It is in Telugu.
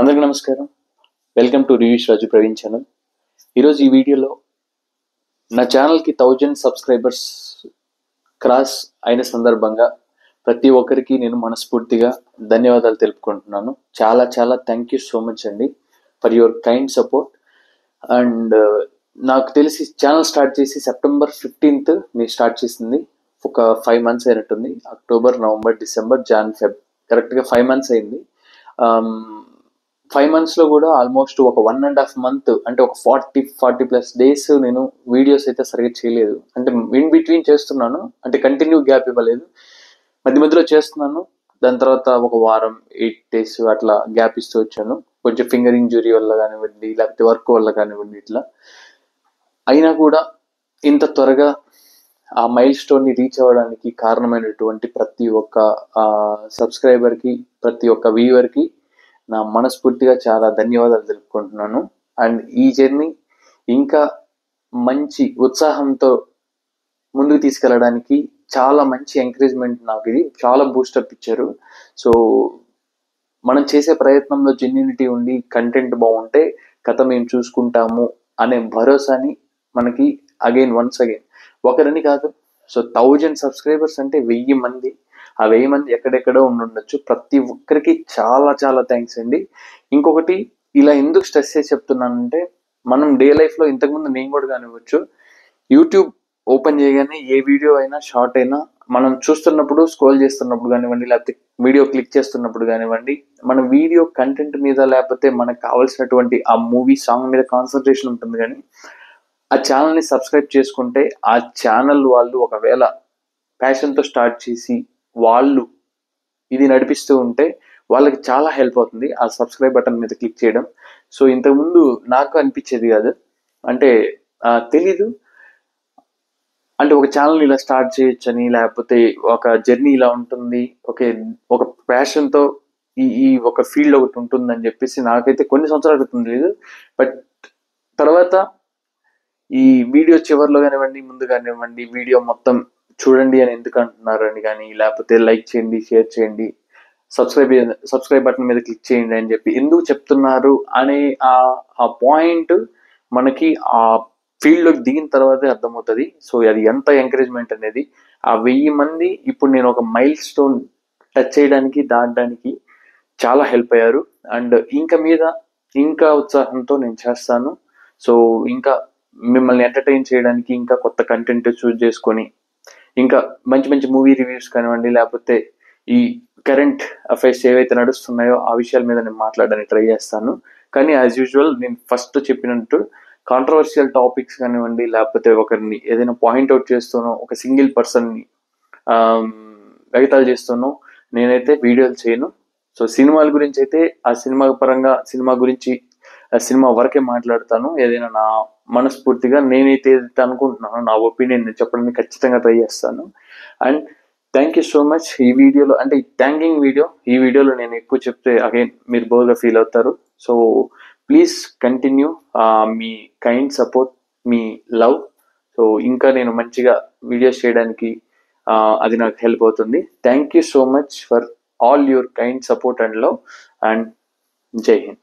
అందరికీ నమస్కారం. వెల్కమ్ టు రివ్యూస్ రాజు ప్రవీణ్ ఛానల్. ఈరోజు ఈ వీడియోలో నా ఛానల్కి 1000 సబ్స్క్రైబర్స్ క్రాస్ అయిన సందర్భంగా ప్రతి ఒక్కరికి నేను మనస్ఫూర్తిగా ధన్యవాదాలు తెలుపుకుంటున్నాను. చాలా చాలా థ్యాంక్ యూ సో మచ్ అండి for your kind support. And నాకు తెలిసి ఛానల్ స్టార్ట్ చేసి సెప్టెంబర్ 15th మీరు స్టార్ట్ చేసింది. ఒక 5 months అయినట్టుంది. October, November, December, Jan, Feb, కరెక్ట్గా 5 months అయింది. 5 monthsలో కూడా ఆల్మోస్ట్ ఒక 1.5 month అంటే ఒక 40+ days నేను వీడియోస్ అయితే సరిగ్గా చేయలేదు. అంటే ఇన్ బిట్వీన్ చేస్తున్నాను, అంటే కంటిన్యూ గ్యాప్ ఇవ్వలేదు, మధ్య మధ్యలో చేస్తున్నాను. దాని తర్వాత ఒక వారం 8 days అట్లా గ్యాప్ ఇస్తూ వచ్చాను. కొంచెం ఫింగర్ ఇంజురీ వల్ల కానివ్వండి, లేకపోతే వర్క్ వల్ల కానివ్వండి, ఇట్లా అయినా కూడా ఇంత త్వరగా ఆ మైల్ స్టోన్ని రీచ్ అవ్వడానికి కారణమైనటువంటి ప్రతి ఒక్క సబ్స్క్రైబర్కి, ప్రతి ఒక్క వ్యూవర్కి నా మనస్ఫూర్తిగా చాలా ధన్యవాదాలు తెలుపుకుంటున్నాను. అండ్ ఈ జర్నీ ఇంకా మంచి ఉత్సాహంతో ముందుకు తీసుకెళ్ళడానికి చాలా మంచి ఎంకరేజ్మెంట్, నాకు ఇది చాలా బూస్టప్ ఇచ్చారు. సో మనం చేసే ప్రయత్నంలో జెన్యూనిటీ ఉండి కంటెంట్ బాగుంటే కథ మేము చూసుకుంటాము అనే భరోసాని మనకి వన్స్ అగైన్ ఒకరని కాదు. సో 1000 సబ్స్క్రైబర్స్ అంటే 1000 మంది. ఆ 1000 మంది ఎక్కడెక్కడో ఉండొచ్చు. ప్రతి ఒక్కరికి చాలా చాలా థ్యాంక్స్ అండి. ఇంకొకటి, ఇలా ఎందుకు స్ట్రెస్ చేసి చెప్తున్నానంటే, మనం డే లైఫ్లో ఇంతకుముందు నేను కూడా కానివ్వచ్చు, యూట్యూబ్ ఓపెన్ చేయగానే ఏ వీడియో అయినా, షార్ట్ అయినా మనం చూస్తున్నప్పుడు, స్క్రోల్ చేస్తున్నప్పుడు కానివ్వండి, లేకపోతే వీడియో క్లిక్ చేస్తున్నప్పుడు కానివ్వండి, మన వీడియో కంటెంట్ మీద లేకపోతే మనకు కావాల్సినటువంటి ఆ మూవీ సాంగ్ మీద కాన్సన్ట్రేషన్ ఉంటుంది. కానీ ఆ ఛానల్ని సబ్స్క్రైబ్ చేసుకుంటే, ఆ ఛానల్ వాళ్ళు ఒకవేళ ప్యాషన్తో స్టార్ట్ చేసి వాళ్ళు ఇది నడిపిస్తూ ఉంటే వాళ్ళకి చాలా హెల్ప్ అవుతుంది ఆ సబ్స్క్రైబ్ బటన్ మీద క్లిక్ చేయడం. సో ఇంతకుముందు నాకు అనిపించేది కాదు, అంటే తెలీదు, అంటే ఒక ఛానల్ ఇలా స్టార్ట్ చేయొచ్చని, లేకపోతే ఒక జర్నీ ఇలా ఉంటుంది, ఒక ప్యాషన్తో ఈ ఒక ఫీల్డ్ ఒకటి ఉంటుందని చెప్పేసి నాకైతే కొన్ని సంవత్సరాల క్రితం తెలియదు. బట్ తర్వాత ఈ వీడియో చివరిలో కానివ్వండి, ముందు కానివ్వండి, వీడియో మొత్తం చూడండి అని ఎందుకు అంటున్నారు అని కానీ, లేకపోతే లైక్ చేయండి, షేర్ చేయండి, సబ్స్క్రైబ్ బటన్ మీద క్లిక్ చేయండి అని చెప్పి ఎందుకు చెప్తున్నారు అనే ఆ పాయింట్ మనకి ఆ ఫీల్డ్లోకి దిగిన తర్వాతే అర్థమవుతుంది. సో అది ఎంత ఎంకరేజ్మెంట్ అనేది. ఆ 1000 మంది ఇప్పుడు నేను ఒక మైల్ స్టోన్ టచ్ చేయడానికి, దాటడానికి చాలా హెల్ప్ అయ్యారు. అండ్ ఇంకా ఉత్సాహంతో నేను చేస్తాను. సో ఇంకా మిమ్మల్ని ఎంటర్టైన్ చేయడానికి, ఇంకా కొత్త కంటెంట్ చూస్ చేసుకొని, ఇంకా మంచి మంచి మూవీ రివ్యూస్ కానివ్వండి, లేకపోతే ఈ కరెంట్ అఫైర్స్ ఏవైతే నడుస్తున్నాయో ఆ విషయాల మీద నేను మాట్లాడడానికి ట్రై చేస్తాను. కానీ యాజ్ యూజువల్ నేను ఫస్ట్ చెప్పినట్టు కాంట్రవర్షియల్ టాపిక్స్ కానివ్వండి, లేకపోతే ఒకరిని ఏదైనా పాయింట్అవుట్ చేస్తానో, ఒక సింగిల్ పర్సన్ని ఎగతాళి చేస్తానో నేనైతే వీడియోలు చేయను. సో సినిమాల గురించి అయితే ఆ సినిమా పరంగా, సినిమా గురించి, సినిమా వరకే మాట్లాడతాను. ఏదైనా నా మనస్ఫూర్తిగా నేనైతే ఏదైతే అనుకుంటున్నానో నా ఒపీనియన్ చెప్పడానికి ఖచ్చితంగా ట్రై చేస్తాను. And thank you so much. ఈ వీడియోలో, అంటే థ్యాంకింగ్ వీడియో, ఈ వీడియోలో నేను ఎక్కువ చెప్తే అగైన్ మీరు బోర్గా ఫీల్ అవుతారు. So please continue me kind support, me love. So ఇంకా నేను మంచిగా వీడియోస్ చేయడానికి అది నాకు హెల్ప్ అవుతుంది. Thank you so much for all your kind support and love. And జై హింద్.